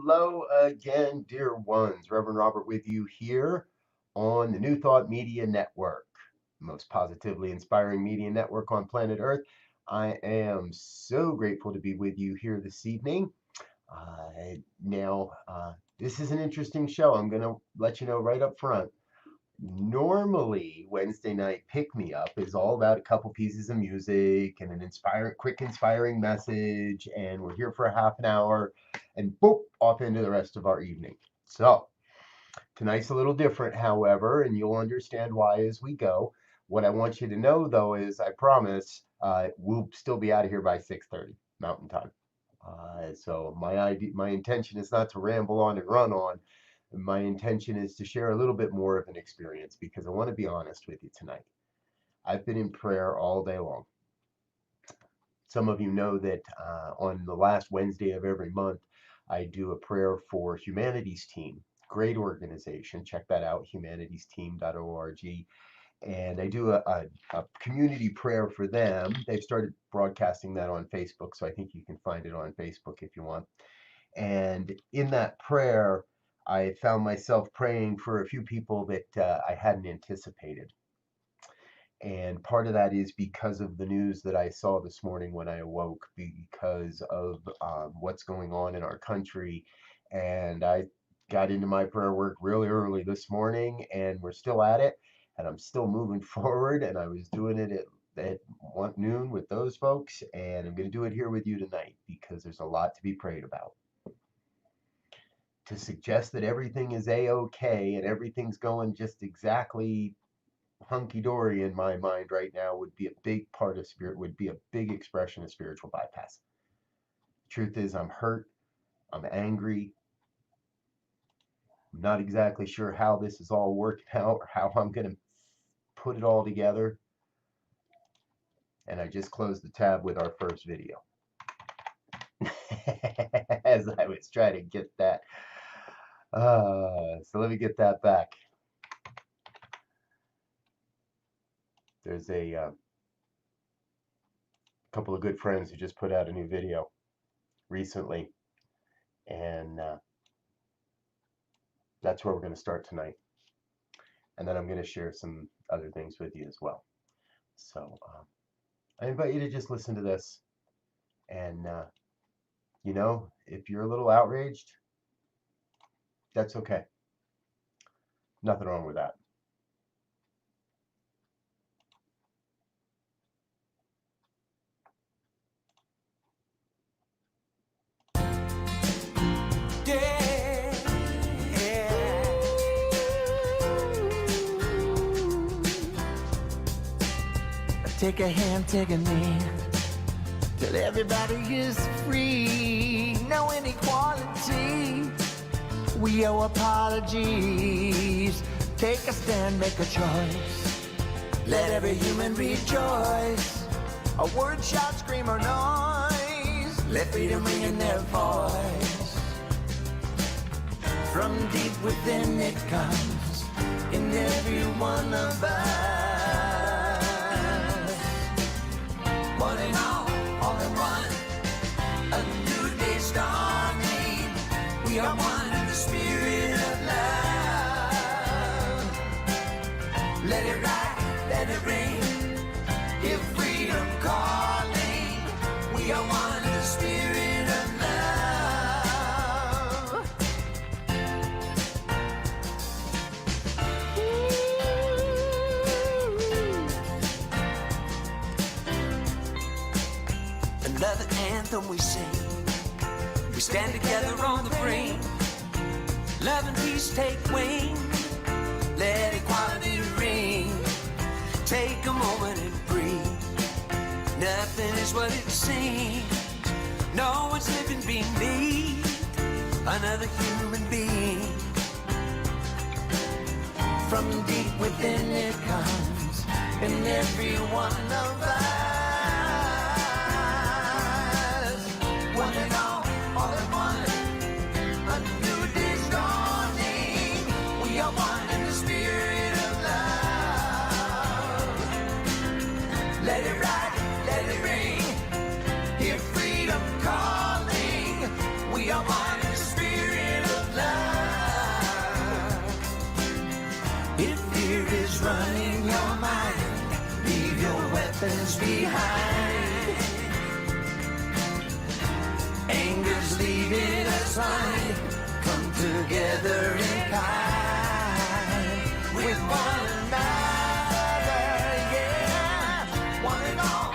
Hello again, dear ones. Reverend Robert with you here on the New Thought Media Network, the most positively inspiring media network on planet Earth. I am so grateful to be with you here this evening. This is an interesting show. I'm going to let you know right up front. Normally, Wednesday night pick me up is all about a couple pieces of music and an inspiring message, and we're here for a half an hour, and boop, off into the rest of our evening. So tonight's a little different, however, and you'll understand why as we go. What I want you to know, though, is I promise we'll still be out of here by 6:30 Mountain Time. So my intention is not to ramble on and run on. My intention is to share a little bit more of an experience because I want to be honest with you tonight. I've been in prayer all day long. Some of you know that on the last Wednesday of every month, I do a prayer for Humanities Team. Great organization. Check that out, humanitiesteam.org. And I do a community prayer for them. They've started broadcasting that on Facebook, so I think you can find it on Facebook if you want. And in that prayer, I found myself praying for a few people that I hadn't anticipated. And part of that is because of the news that I saw this morning when I awoke, because of what's going on in our country. And I got into my prayer work really early this morning, and we're still at it, and I'm still moving forward. And I was doing it at noon with those folks, and I'm going to do it here with you tonight because there's a lot to be prayed about. To suggest that everything is a-okay and everything's going just exactly hunky-dory in my mind right now would be a big part of would be a big expression of spiritual bypass. Truth is, I'm hurt, I'm angry, I'm not exactly sure how this is all working out or how I'm going to put it all together. And I just closed the tab with our first video. As I was trying to get that. So let me get that back. There's a couple of good friends who just put out a new video recently, and that's where we're going to start tonight. And then I'm going to share some other things with you as well. So I invite you to just listen to this, and if you're a little outraged, that's okay. Nothing wrong with that. Take a hand, take a knee, till everybody is free. No inequality, we owe apologies. Take a stand, make a choice, let every human rejoice. A word, shout, scream, or noise, let freedom ring in their voice. From deep within it comes, in every one of us. One and all in one, a new day starting. We are one in the spirit of love. Let it ride, let it ring, give freedom calling. We are one in the spirit of love. Another anthem we sing. We stand together on the brink. Love and peace take wing. Let equality ring. Take a moment and breathe. Nothing is what it seems. No one's living beneath another human being. From deep within it comes in every one of us. One and all in one. A new day's dawning. We are one in the spirit of love. Let it ride, let it ring. Hear freedom calling. We are one in the spirit. together in kind with one another, yeah. One and all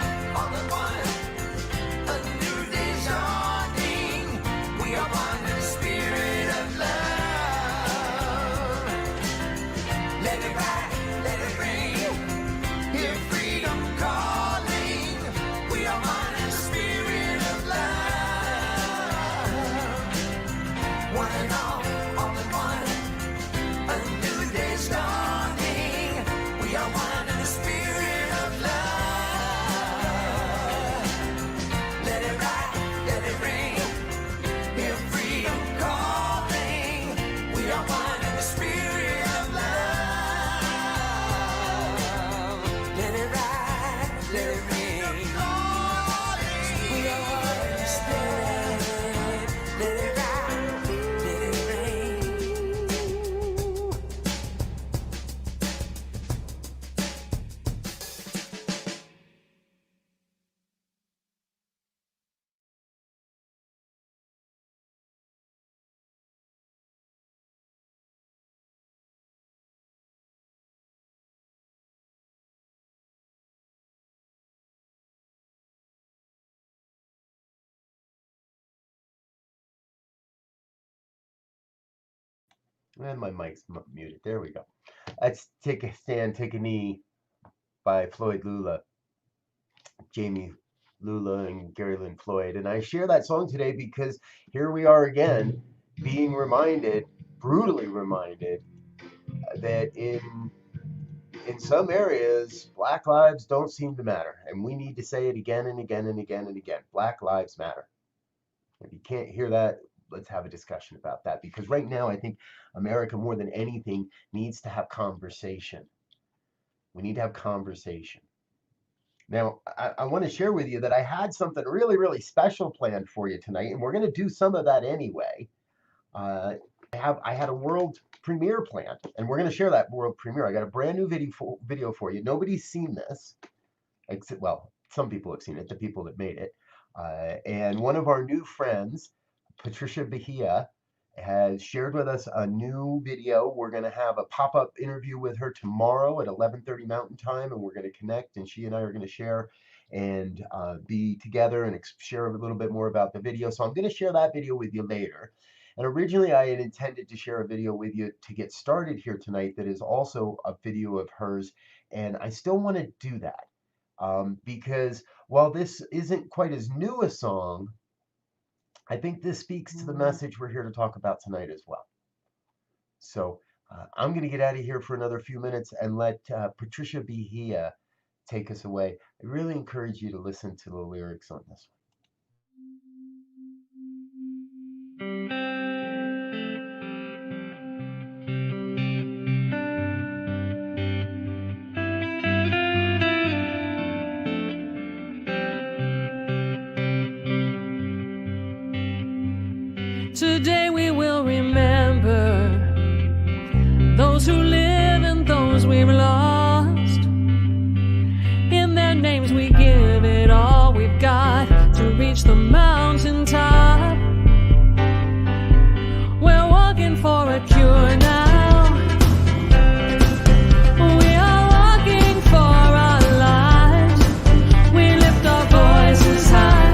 in one. A new day's dawning. We are one in the spirit of love. Let it ride, let it rain. Hear freedom calling. We are one in the spirit of love. One and all in one. A new day's dawning. We are one in the spirit of love. Let it ride, let it rain. Hear freedom calling. We are one in the spirit of love. Let it ride, let it rain. We are one in the spirit. Let it ride, let it rain. And my mic's muted. There we go. That's Take a Stand, Take a Knee by Floyd Lula, Jamie Lula and Gary Lynn Floyd. And I share that song today because here we are again being reminded, brutally reminded, that in some areas, Black lives don't seem to matter. And we need to say it again and again and again and again. Black lives matter. If you can't hear that, let's have a discussion about that. Because right now, I think America, more than anything, needs to have conversation. We need to have conversation. Now, I want to share with you that I had something really, really special planned for you tonight, and we're going to do some of that anyway. I had a world premiere planned, and we're going to share that world premiere. I got a brand new video for you. Nobody's seen this, except, well, some people have seen it, the people that made it. And one of our new friends, Patricia Bahia, has shared with us a new video. We're going to have a pop-up interview with her tomorrow at 11:30 Mountain Time, and we're going to connect, and she and I are going to share and be together and share a little bit more about the video. So I'm going to share that video with you later. And originally I had intended to share a video with you to get started here tonight that is also a video of hers, and I still want to do that because while this isn't quite as new a song, I think this speaks to the message we're here to talk about tonight as well. So I'm going to get out of here for another few minutes and let Patricia Bahia take us away. I really encourage you to listen to the lyrics on this one. Today we will remember those who live and those we've lost. In their names we give it all we've got to reach the mountaintop. We're walking for a cure now. We are walking for our lives. We lift our voices high,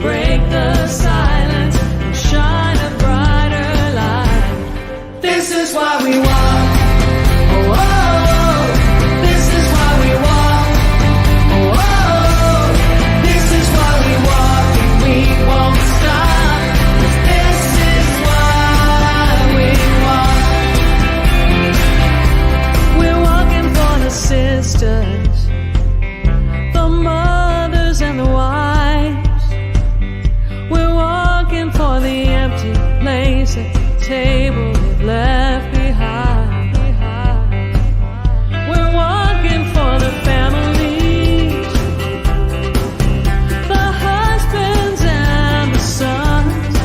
break the silence, and shine a brighter light. This is why we walk. Oh, oh, oh. This is why we walk. Oh, oh, oh. This is why we walk and we won't stop. 'Cause this is why we walk. We're walking for the sisters, the mothers and the wives. We're walking for the empty place at the table we've left behind. We're walking for the families, the husbands and the sons,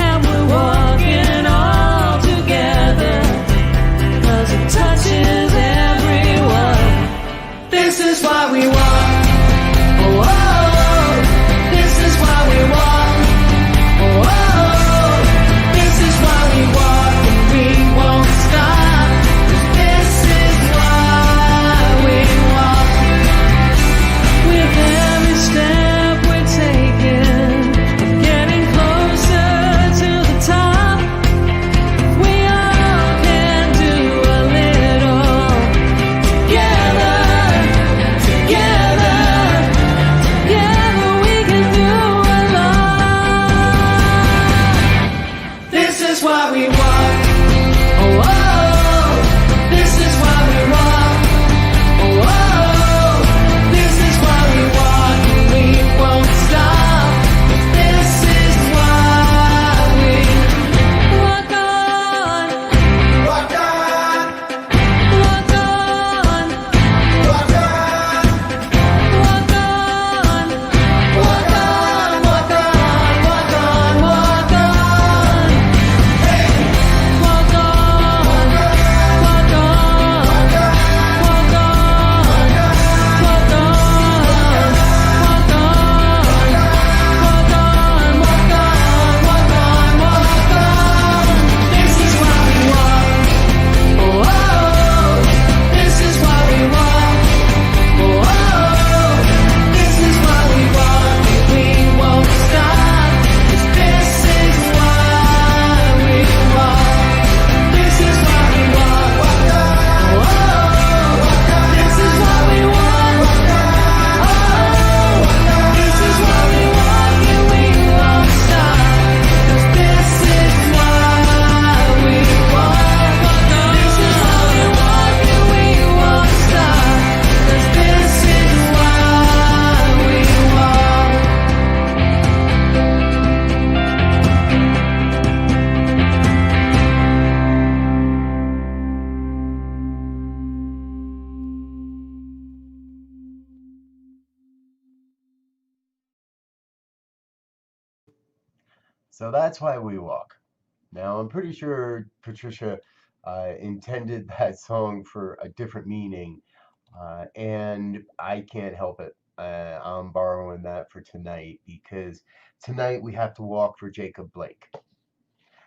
and we're walking all together, 'cause it touches everyone. This is why we walk. Oh, oh, oh. This is why we walk. Oh, oh, oh. This is why we walk. So that's why we walk. Now, I'm pretty sure Patricia intended that song for a different meaning, and I can't help it. I'm borrowing that for tonight because tonight we have to walk for Jacob Blake.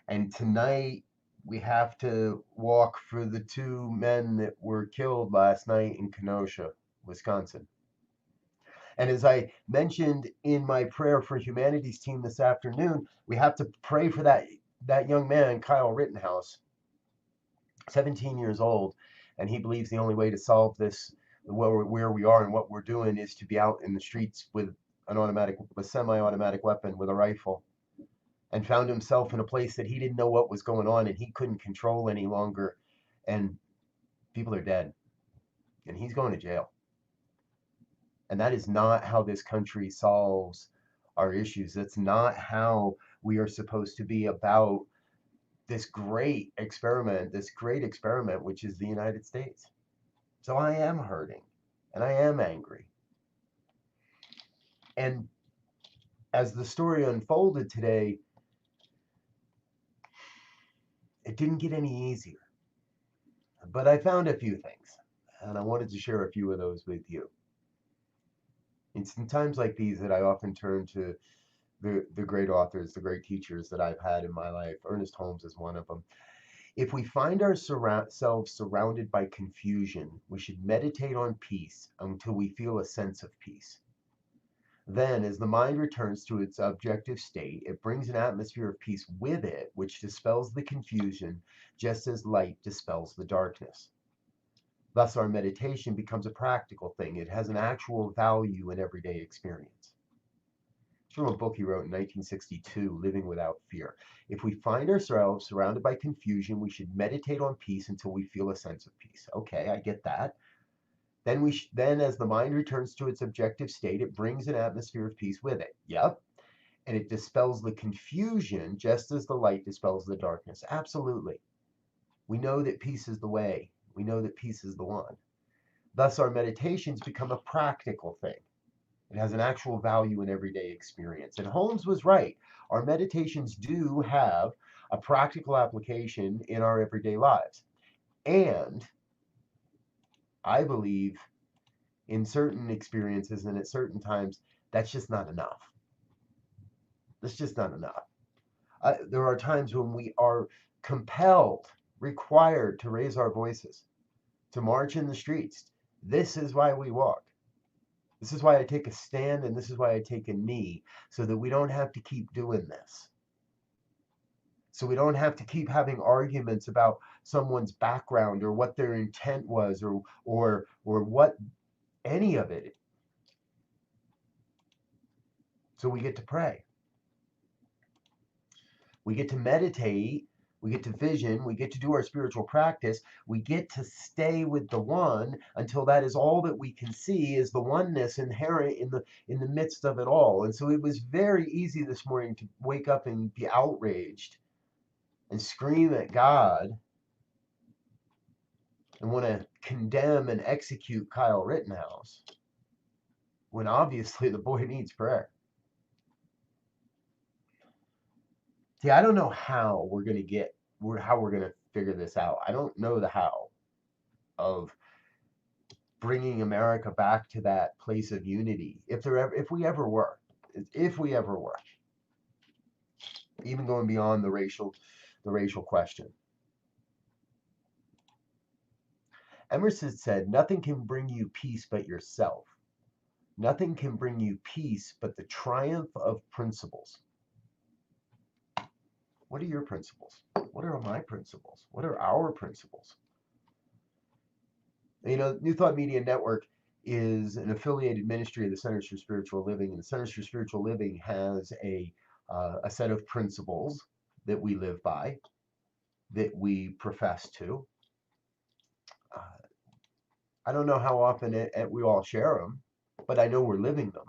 And tonight we have to walk for the two men that were killed last night in Kenosha, Wisconsin. And as I mentioned in my prayer for humanities team this afternoon, we have to pray for that young man, Kyle Rittenhouse, 17 years old, and he believes the only way to solve this, where we are and what we're doing, is to be out in the streets with a semi-automatic weapon, with a rifle, and found himself in a place that he didn't know what was going on and he couldn't control any longer, and people are dead, and he's going to jail. And that is not how this country solves our issues. That's not how we are supposed to be about this great experiment, which is the United States. So I am hurting and I am angry. And as the story unfolded today, it didn't get any easier. But I found a few things, and I wanted to share a few of those with you. It's in times like these that I often turn to the great authors, the great teachers that I've had in my life. Ernest Holmes is one of them. If we find ourselves surrounded by confusion, we should meditate on peace until we feel a sense of peace. Then, as the mind returns to its objective state, it brings an atmosphere of peace with it, which dispels the confusion, just as light dispels the darkness. Thus, our meditation becomes a practical thing. It has an actual value in everyday experience. It's from a book he wrote in 1962, Living Without Fear. If we find ourselves surrounded by confusion, we should meditate on peace until we feel a sense of peace. Okay, I get that. Then as the mind returns to its objective state, it brings an atmosphere of peace with it. Yep. And it dispels the confusion just as the light dispels the darkness. Absolutely. We know that peace is the way. We know that peace is the one. Thus, our meditations become a practical thing. It has an actual value in everyday experience. And Holmes was right. Our meditations do have a practical application in our everyday lives. And I believe in certain experiences and at certain times, that's just not enough. That's just not enough. There are times when we are compelled, required to raise our voices, to march in the streets. This is why we walk. This is why I take a stand, and this is why I take a knee, so that we don't have to keep doing this. So we don't have to keep having arguments about someone's background or what their intent was or what any of it. So we get to pray. We get to meditate. We get to vision. We get to do our spiritual practice. We get to stay with the one until that is all that we can see, is the oneness inherent in the midst of it all. And so it was very easy this morning to wake up and be outraged and scream at God and want to condemn and execute Kyle Rittenhouse, when obviously the boy needs prayer. See, I don't know how we're going to figure this out. I don't know the how of bringing America back to that place of unity, if we ever were, even going beyond the racial question. Emerson said, "Nothing can bring you peace but yourself. Nothing can bring you peace but the triumph of principles." What are your principles? What are my principles? What are our principles? You know, New Thought Media Network is an affiliated ministry of the Centers for Spiritual Living, and the Centers for Spiritual Living has a set of principles that we live by, that we profess to. I don't know how often we all share them, but I know we're living them.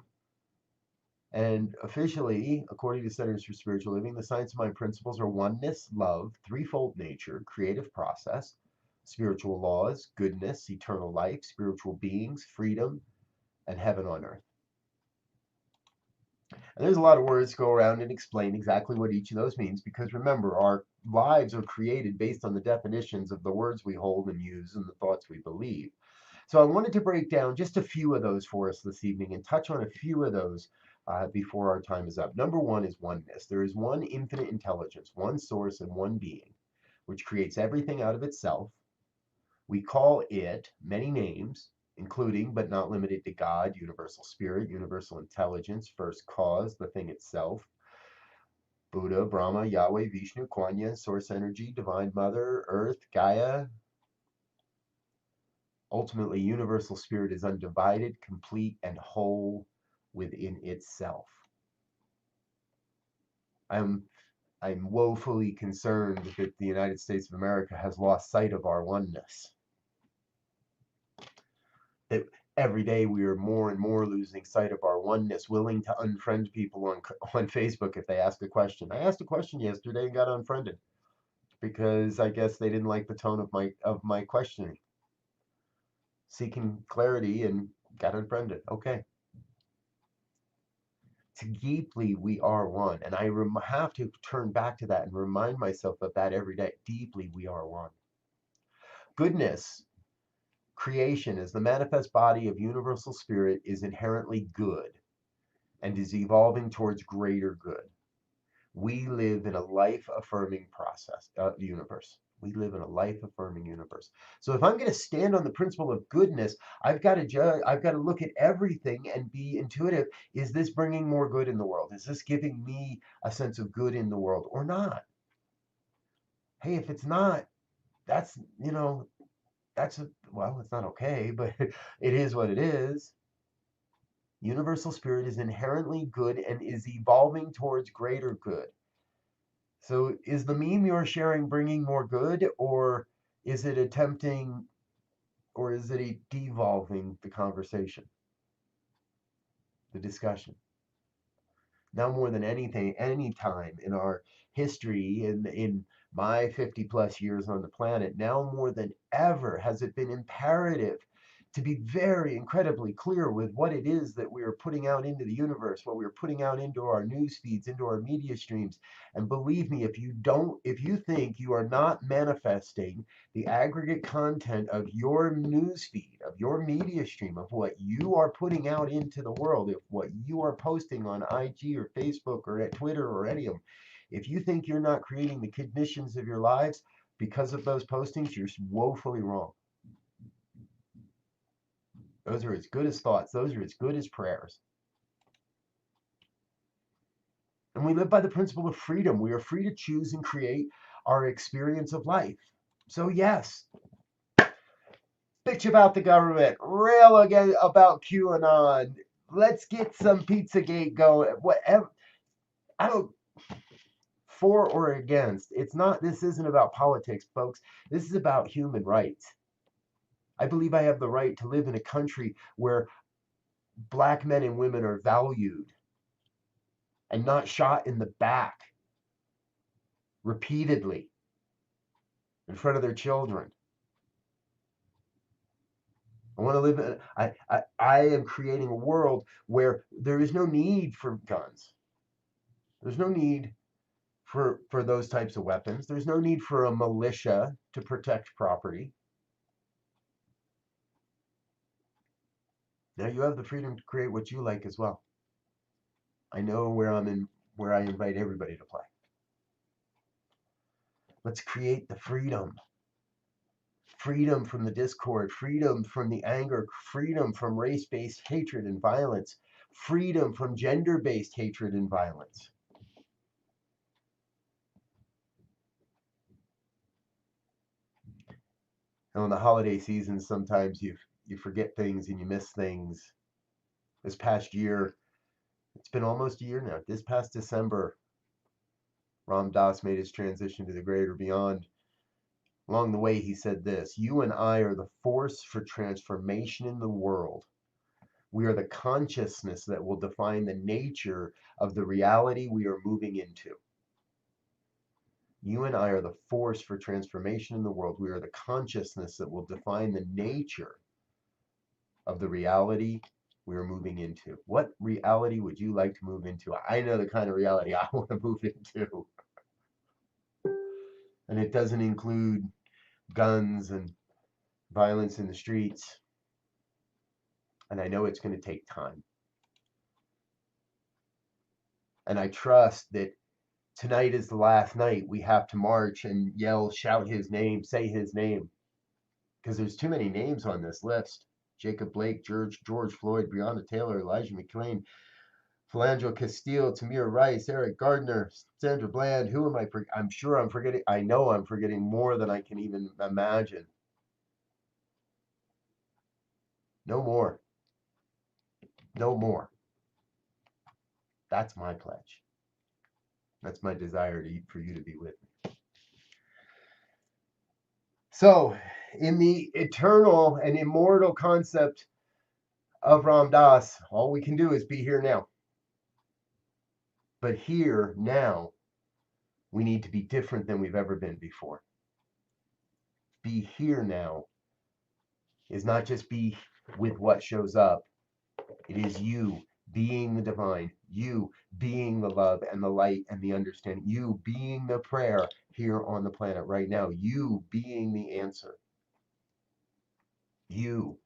And officially, according to Centers for Spiritual Living, the Science of Mind principles are oneness, love, threefold nature, creative process, spiritual laws, goodness, eternal life, spiritual beings, freedom, and heaven on earth. And there's a lot of words to go around and explain exactly what each of those means, because remember, our lives are created based on the definitions of the words we hold and use and the thoughts we believe. So I wanted to break down just a few of those for us this evening and touch on a few of those before our time is up. Number one is oneness. There is one infinite intelligence, one source, and one being, which creates everything out of itself. We call it many names, including but not limited to God, universal spirit, universal intelligence, first cause, the thing itself, Buddha, Brahma, Yahweh, Vishnu, Kuan Yin, source energy, divine mother, earth, Gaia. Ultimately, universal spirit is undivided, complete, and whole within itself. I'm woefully concerned that the United States of America has lost sight of our oneness. That every day we are more and more losing sight of our oneness, willing to unfriend people on Facebook if they ask a question. I asked a question yesterday and got unfriended because I guess they didn't like the tone of my questioning. Seeking clarity and got unfriended. Okay. Deeply we are one, and I have to turn back to that and remind myself of that every day. Deeply we are one. Goodness, creation, as the manifest body of universal spirit, is inherently good and is evolving towards greater good. We live in a life-affirming universe. We live in a life-affirming universe. So if I'm going to stand on the principle of goodness, I've got to judge. I've got to look at everything and be intuitive. Is this bringing more good in the world? Is this giving me a sense of good in the world or not? Hey, if it's not, that's well, it's not okay, but it is what it is. Universal spirit is inherently good and is evolving towards greater good. So is the meme you're sharing bringing more good, or is it attempting, or is it devolving the conversation, the discussion? Now more than anything, any time in our history, in my 50 plus years on the planet, now more than ever has it been imperative to be very incredibly clear with what it is that we are putting out into the universe, what we're putting out into our news feeds, into our media streams. And believe me, if you think you are not manifesting the aggregate content of your news feed, of your media stream, of what you are putting out into the world, of what you are posting on IG or Facebook or at Twitter or any of them, if you think you're not creating the conditions of your lives because of those postings, you're woefully wrong. Those are as good as thoughts. Those are as good as prayers. And we live by the principle of freedom. We are free to choose and create our experience of life. So yes, bitch about the government, rail again about QAnon. Let's get some Pizzagate going. Whatever. I don't, for or against. This isn't about politics, folks. This is about human rights. I believe I have the right to live in a country where black men and women are valued and not shot in the back repeatedly in front of their children. I want to live in, I am creating a world where there is no need for guns. There's no need for those types of weapons. There's no need for a militia to protect property. Now you have the freedom to create what you like as well. I know where I invite everybody to play. Let's create the freedom. Freedom from the discord, freedom from the anger, freedom from race-based hatred and violence, freedom from gender-based hatred and violence. Now, in the holiday season, sometimes you forget things and you miss things. This past year, it's been almost a year now. This past December, Ram Dass made his transition to the greater beyond. Along the way, he said this: you and I are the force for transformation in the world. We are the consciousness that will define the nature of the reality we are moving into. You and I are the force for transformation in the world. We are the consciousness that will define the nature of the reality we're moving into? What reality would you like to move into? I know the kind of reality I want to move into. And it doesn't include guns and violence in the streets. And I know it's going to take time. And I trust that tonight is the last night we have to march and yell, shout his name, say his name. Because there's too many names on this list. Jacob Blake, George Floyd, Breonna Taylor, Elijah McClain, Philando Castile, Tamir Rice, Eric Gardner, Sandra Bland. Who am I forgetting? I'm sure I'm forgetting. I know I'm forgetting more than I can even imagine. No more. No more. That's my pledge. That's my desire for you to be with me. So, in the eternal and immortal concept of Ram Dass, all we can do is be here now. But here, now, we need to be different than we've ever been before. Be here now is not just be with what shows up. It is you being the divine, you being the love and the light and the understanding, you being the prayer here on the planet right now, you being the answer, you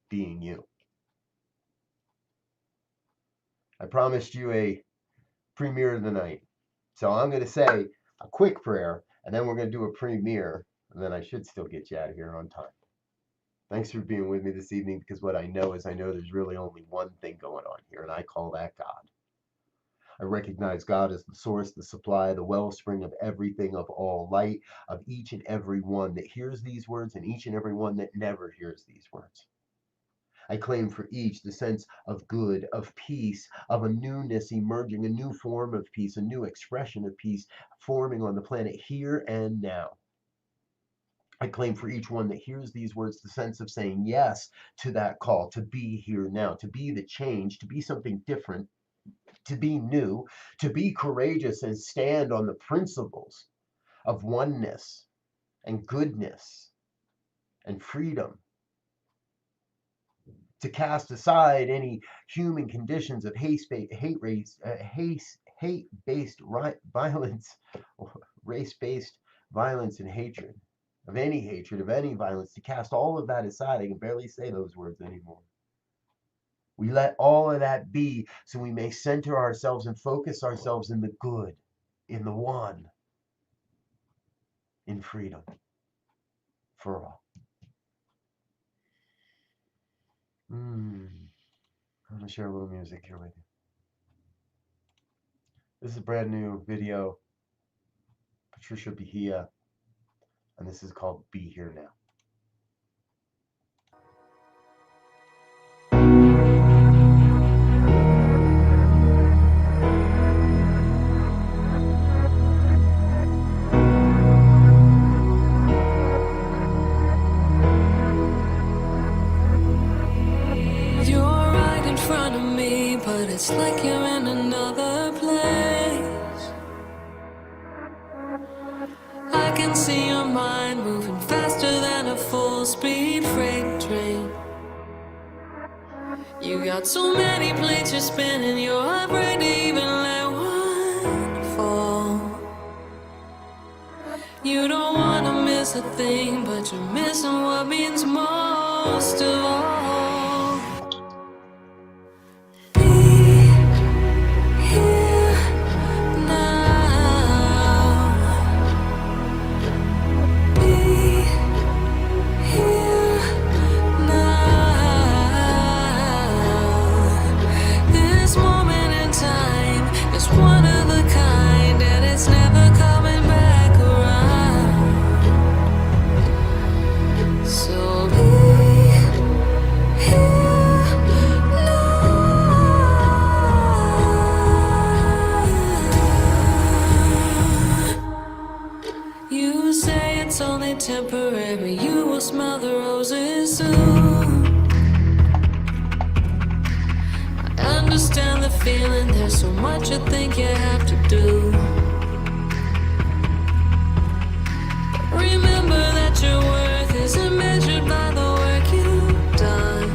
being you. I promised you a premiere tonight, so I'm going to say a quick prayer, and then we're going to do a premiere, and then I should still get you out of here on time. Thanks for being with me this evening, because what I know is there's really only one thing going on here, and I call that God. I recognize God as the source, the supply, the wellspring of everything, of all light, of each and every one that hears these words and each and every one that never hears these words. I claim for each the sense of good, of peace, of a newness emerging, a new form of peace, a new expression of peace forming on the planet here and now. I claim for each one that hears these words the sense of saying yes to that call, to be here now, to be the change, to be something different, to be new, to be courageous and stand on the principles of oneness and goodness and freedom, to cast aside any human conditions of hate-based violence, race-based violence and hatred, of any hatred, of any violence, to cast all of that aside. I can barely say those words anymore. We let all of that be so we may center ourselves and focus ourselves in the good, in the one, in freedom for all. I'm going to share a little music here with you. This is a brand new video, Patricia Bahia, and this is called Be Here Now. It's like you're in another place. I can see your mind moving faster than a full-speed freight train. You got so many plates you're spinning, you're afraid to even let one fall. You don't want to miss a thing, but you're missing what means most of all. Temporary, you will smell the roses soon. I understand the feeling, there's so much you think you have to do. But remember that your worth isn't measured by the work you've done.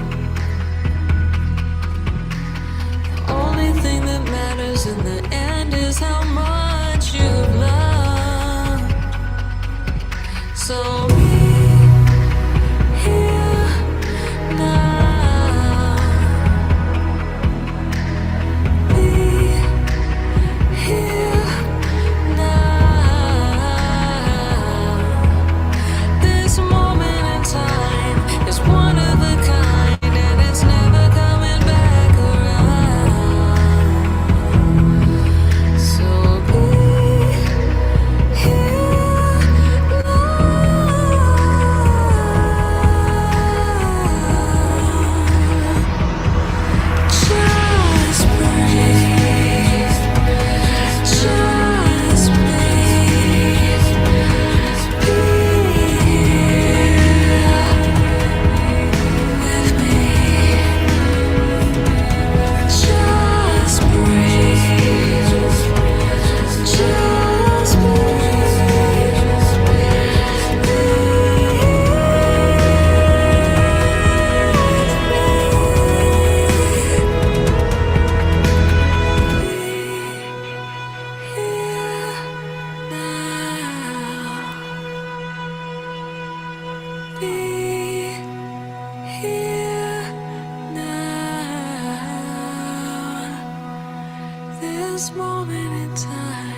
This moment in time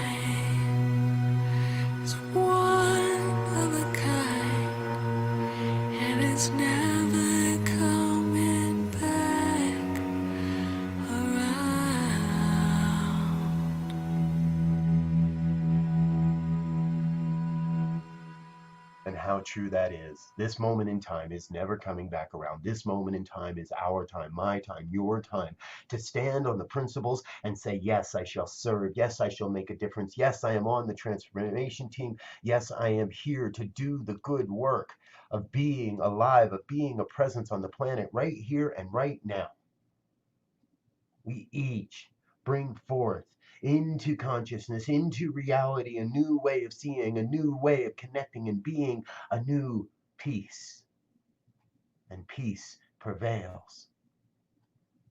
is one of a kind, and it's never coming back around. And how true that is. This moment in time is never coming back around. This moment in time is our time, my time, your time, to stand on the principles and say, yes, I shall serve. Yes, I shall make a difference. Yes, I am on the transformation team. Yes, I am here to do the good work of being alive, of being a presence on the planet right here and right now. We each bring forth into consciousness, into reality, a new way of seeing, a new way of connecting and being, a new peace. And peace prevails.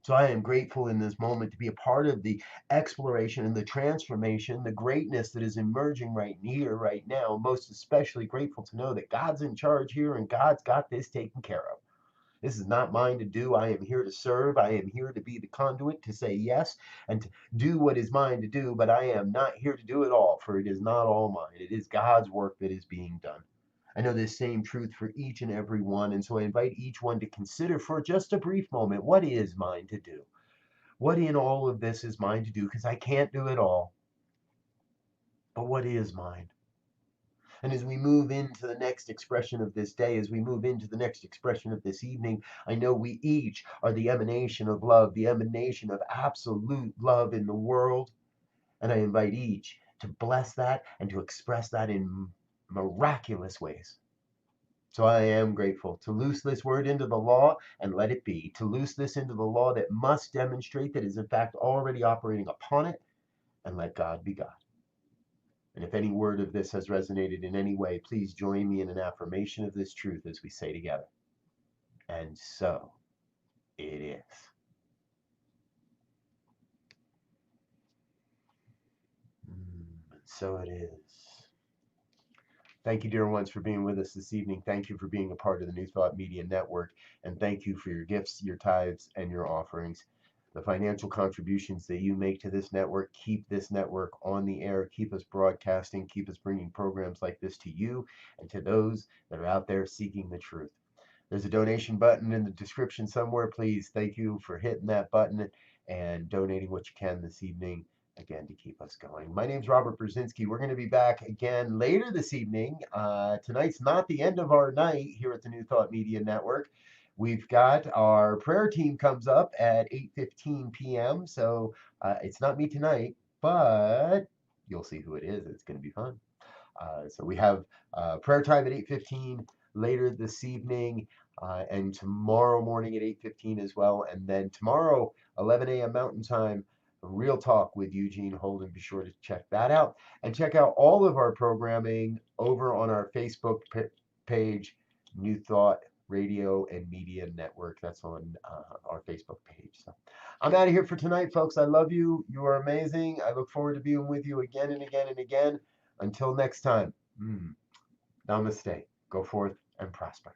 So I am grateful in this moment to be a part of the exploration and the transformation, the greatness that is emerging right here, right now. Most especially grateful to know that God's in charge here and God's got this taken care of. This is not mine to do. I am here to serve. I am here to be the conduit, to say yes, and to do what is mine to do. But I am not here to do it all, for it is not all mine. It is God's work that is being done. I know this same truth for each and every one. And so I invite each one to consider for just a brief moment, what is mine to do? What in all of this is mine to do? Because I can't do it all. But what is mine? And as we move into the next expression of this day, as we move into the next expression of this evening, I know we each are the emanation of love, the emanation of absolute love in the world. And I invite each to bless that and to express that in miraculous ways. So I am grateful to loose this word into the law and let it be, to loose this into the law that must demonstrate that is in fact already operating upon it, and let God be God. And if any word of this has resonated in any way, please join me in an affirmation of this truth as we say together. And so it is. So it is. Thank you, dear ones, for being with us this evening. Thank you for being a part of the New Thought Media Network. And thank you for your gifts, your tithes, and your offerings. The financial contributions that you make to this network keep this network on the air, keep us broadcasting, keep us bringing programs like this to you and to those that are out there seeking the truth. There's a donation button in the description somewhere. Please, thank you for hitting that button and donating what you can this evening, again, to keep us going. My name's Robert Brzezinski. We're going to be back again later this evening. Tonight's not the end of our night here at the New Thought Media Network. We've got our prayer team comes up at 8:15 p.m. So it's not me tonight, but you'll see who it is. It's going to be fun. So we have prayer time at 8:15 later this evening, and tomorrow morning at 8:15 as well. And then tomorrow, 11 a.m. Mountain Time, Real Talk with Eugene Holden. Be sure to check that out. And check out all of our programming over on our Facebook page, New Thought Radio and Media Network. That's on our Facebook page. So I'm out of here for tonight, folks. I love you. You are amazing. I look forward to being with you again and again and again. Until next time, namaste. Go forth and prosper.